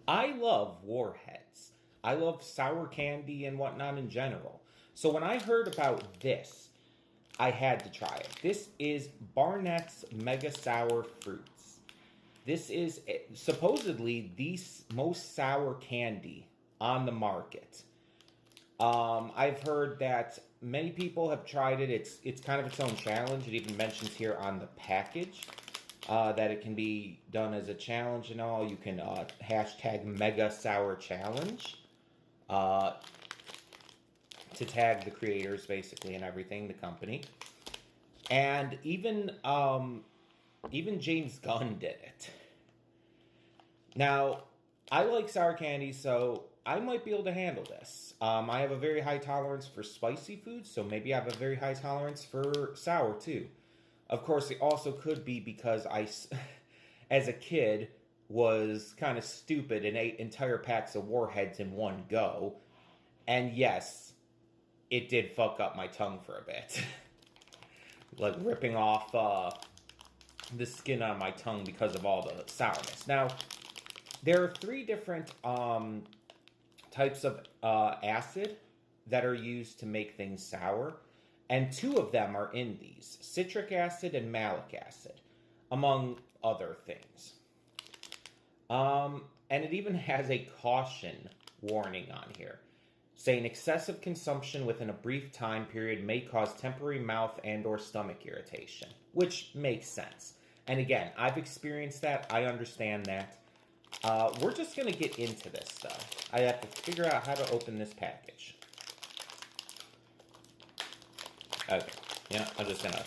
I love warheads. I love sour candy and whatnot in general. So when I heard about this, I had to try it. This is Barnetts Mega Sour Fruits. This is supposedly the most sour candy on the market. I've heard that many people have tried it. It's kind of its own challenge. It even mentions here on the package that it can be done as a challenge and all. You can hashtag Mega Sour Challenge to tag the creators basically and everything, the company, and even James Gunn did it. Now, I like sour candy, so I might be able to handle this. I have a very high tolerance for spicy food, so maybe I have a very high tolerance for sour too. Of course, it also could be because I, as a kid, was kind of stupid and ate entire packs of Warheads in one go. And yes, it did fuck up my tongue for a bit. Like ripping off the skin on my tongue because of all the sourness. Now, there are three different types of acid that are used to make things sour, and two of them are in these: citric acid and malic acid, among other things. And it even has a caution warning on here, saying excessive consumption within a brief time period may cause temporary mouth and or stomach irritation, which makes sense. And again, I've experienced that. I understand that. We're just going to get into this, though. I have to figure out how to open this package. Okay. Yeah, I'm just going to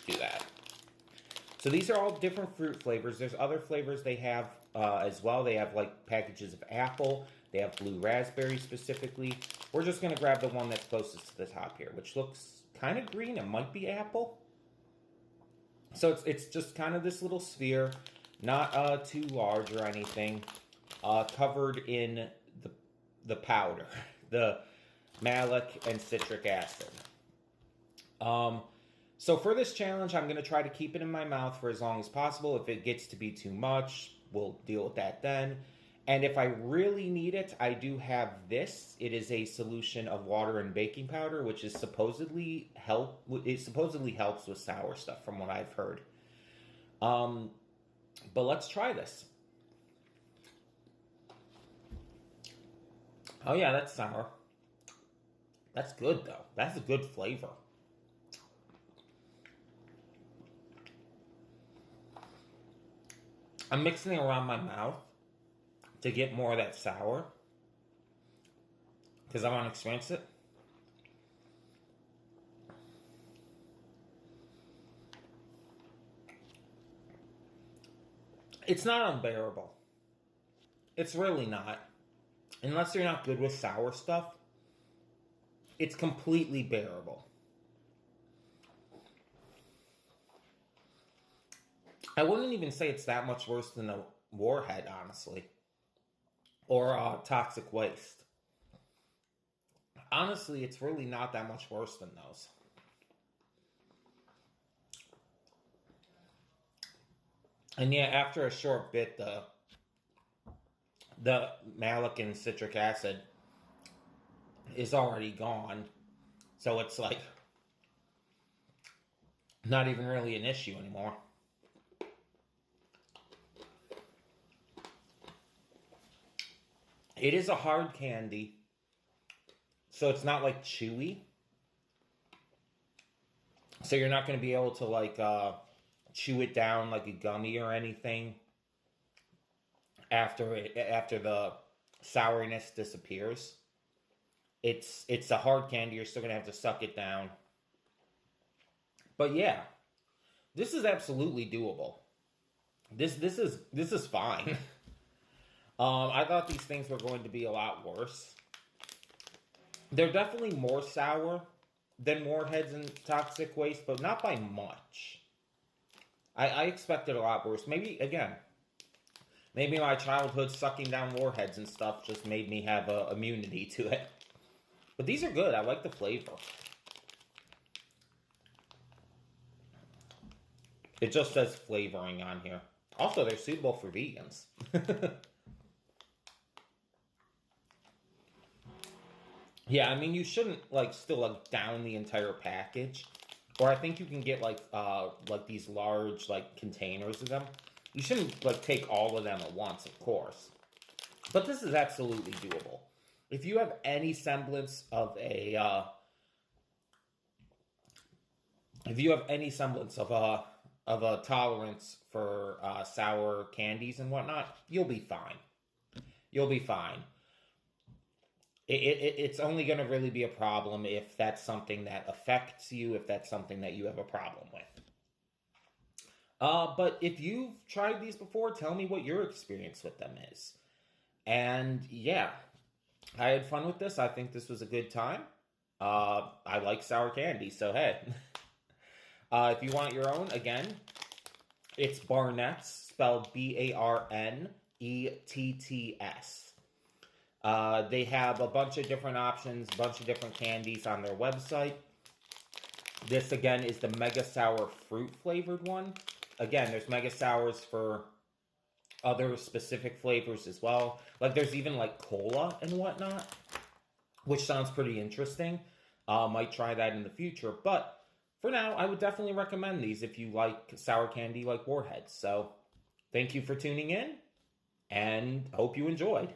do that. So these are all different fruit flavors. There's other flavors they have as well. They have, like, packages of apple. They have blue raspberry specifically. We're just going to grab the one that's closest to the top here, which looks kind of green. It might be apple. So it's just kind of this little sphere. Not too large or anything. Covered in the powder, the malic and citric acid. So for this challenge, I'm going to try to keep it in my mouth for as long as possible. If it gets to be too much, we'll deal with that then. And if I really need it, I do have this. It is a solution of water and baking powder, which is supposedly helps with sour stuff, from what I've heard. But let's try this. Oh yeah, that's sour. That's good though. That's a good flavor. I'm mixing it around my mouth to get more of that sour, because I want to experience it. It's not unbearable. It's really not. Unless you're not good with sour stuff, it's completely bearable. I wouldn't even say it's that much worse than a warhead, honestly. Or toxic waste. Honestly, it's really not that much worse than those. And yeah, after a short bit, the malic and citric acid is already gone. So it's like not even really an issue anymore. It is a hard candy, so it's not like chewy. So you're not going to be able to like chew it down like a gummy or anything after the souriness disappears. It's a hard candy. You're still going to have to suck it down. But yeah, this is absolutely doable. This is fine. I thought these things were going to be a lot worse. They're definitely more sour than Warheads and Toxic Waste, but not by much. I expected a lot worse. Maybe my childhood sucking down Warheads and stuff just made me have immunity to it. But these are good. I like the flavor. It just says flavoring on here. Also, they're suitable for vegans. Yeah, I mean, you shouldn't like still like down the entire package, or I think you can get like these large like containers of them. You shouldn't like take all of them at once, of course, but this is absolutely doable. If you have any semblance of if you have any semblance of a tolerance for sour candies and whatnot, you'll be fine. You'll be fine. It's only going to really be a problem if that's something that affects you, if that's something that you have a problem with. But if you've tried these before, tell me what your experience with them is. And yeah, I had fun with this. I think this was a good time. I like sour candy, so hey. If you want your own, again, it's Barnetts, spelled Barnetts. They have a bunch of different options, a bunch of different candies on their website. This, again, is the Mega Sour Fruit flavored one. Again, there's Mega Sours for other specific flavors as well. Like, there's even, like, cola and whatnot, which sounds pretty interesting. Might try that in the future. But for now, I would definitely recommend these if you like sour candy like Warheads. So, thank you for tuning in, and hope you enjoyed.